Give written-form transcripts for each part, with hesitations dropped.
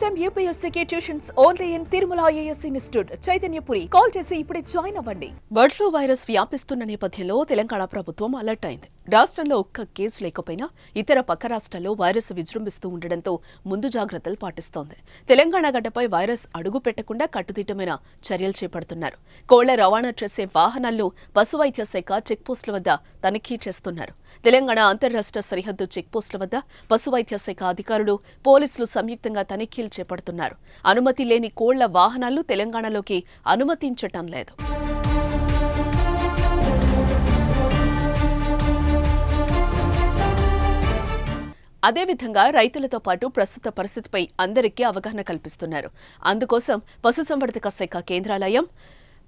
First time UPSC tuitions only in Tirumala IAS Institute, Chaitanyapuri. Call చేసి ఇప్పుడే join అవ్వండి. Bird flu virus వ్యాపిస్తున్న నేపథ్యంలో తెలంగాణ ప్రభుత్వం అలర్ట్ అయింది. రాష్ట్రంలో ఒక్క కేసు లేకపోయినా ఇతర పక్క రాష్ట్రాల్లో వైరస్ విజృంభిస్తూ ఉండడంతో ముందు జాగ్రత్తలు పాటిస్తోంది. తెలంగాణ గడ్డపై వైరస్ అడుగు పెట్టకుండా కట్టుదిట్టమైన చర్యలు చేపడుతున్నారు. కోళ్ల రవాణా చేసే వాహనాల్లో పశు వైద్య శాఖ చెక్పోస్టుల వద్ద తనిఖీ చేస్తున్నారు. తెలంగాణ అంతర్రాష్ట్ర సరిహద్దు చెక్పోస్టుల వద్ద పశు వైద్య శాఖ అధికారులు, పోలీసులు సంయుక్తంగా తనిఖీలు చేపడుతున్నారు. అనుమతి లేని కోళ్ల వాహనాలు తెలంగాణలోకి అనుమతించటం లేదు. అదేవిధంగా రైతులతో పాటు ప్రస్తుత పరిస్థితిపై అందరికీ అవగాహన కల్పిస్తున్నారు. అందుకోసం పశుసంవర్ధక శాఖ కేంద్రాలయం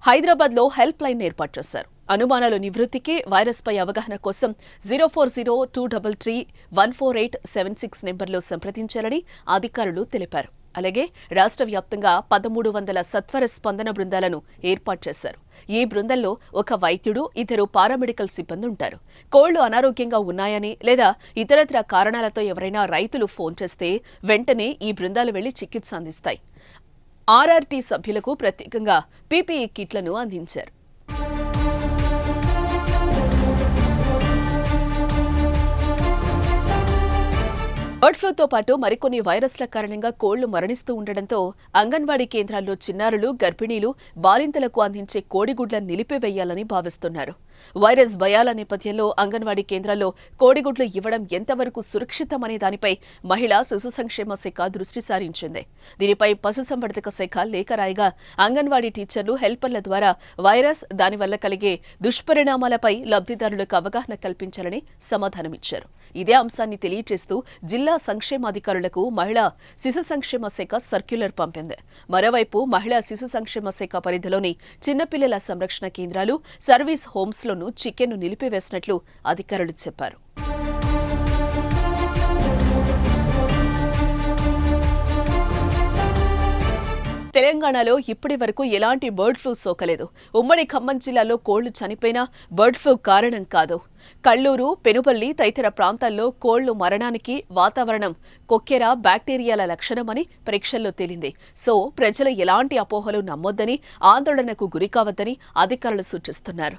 హైదరాబాద్లో హెల్ప్ లైన్ ఏర్పాటు చేశారు. అనుమానాలు నివృత్తికి, వైరస్పై అవగాహన కోసం 0402331487 నెంబర్లో సంప్రదించాలని అధికారులు తెలిపారు. అలాగే రాష్ట్ర వ్యాప్తంగా 1300 సత్వర స్పందన బృందాలను ఏర్పాటు చేశారు. ఈ బృందంలో ఒక వైద్యుడు, 2 పారామెడికల్ సిబ్బంది ఉంటారు. కోళ్లు అనారోగ్యంగా ఉన్నాయని లేదా ఇతరత్ర కారణాలతో ఎవరైనా రైతులు ఫోన్ చేస్తే వెంటనే ఈ బృందాలు వెళ్లి చికిత్స అందిస్తాయి. ఆర్ఆర్టీ సభ్యులకు ప్రత్యేకంగా పీపీఈ కిట్లను అందించారు. బర్డ్ ఫ్లూతో పాటు మరికొన్ని వైరస్ల కారణంగా కోళ్లు మరణిస్తూ ఉండడంతో అంగన్వాడీ కేంద్రాల్లో చిన్నారులు, గర్భిణీలు, బాలింతలకు అందించే కోడిగుడ్లను నిలిపివేయాలని భావిస్తున్నారు. వైరస్ భయాల నేపథ్యంలో అంగన్వాడీ కేంద్రాల్లో కోడిగుడ్లు ఇవ్వడం ఎంతవరకు సురక్షితమనే దానిపై మహిళా శిశు సంక్షేమ శాఖ దృష్టి సారించింది. దీనిపై పశుసంవర్ధక శాఖ లేఖ రాయగా అంగన్వాడీ టీచర్లు, హెల్పర్ల ద్వారా వైరస్, దానివల్ల కలిగే దుష్పరిణామాలపై లబ్ధిదారులకు అవగాహన కల్పించాలని సమాధానమిచ్చారు. ఇదే అంశాన్ని తెలియజేస్తూ జిల్లా సంక్షేమాధికారులకు మహిళా శిశు సంక్షేమ శాఖ సర్క్యులర్ పంపింది. మరోవైపు మహిళా శిశు సంక్షేమ శాఖ పరిధిలోని చిన్నపిల్లల సంరక్షణ కేంద్రాలు, సర్వీస్ హోమ్స్లోనూ చికెన్ను నిలిపివేసినట్లు అధికారులు చెప్పారు. తెలంగాణలో ఇప్పటి వరకు ఎలాంటి బర్డ్ ఫ్లూ సోకలేదు. ఉమ్మడి ఖమ్మం జిల్లాలో కోళ్లు చనిపోయినా బర్డ్ ఫ్లూ కారణం కాదు. కల్లూరు, పెనుపల్లి తదితర ప్రాంతాల్లో కోళ్లు మరణానికి వాతావరణం, కొక్కెర, బ్యాక్టీరియాల లక్షణమని పరీక్షల్లో తేలింది. సో ప్రజలు ఎలాంటి అపోహలు నమ్మొద్దని, ఆందోళనకు గురికావద్దని అధికారులు సూచిస్తున్నారు.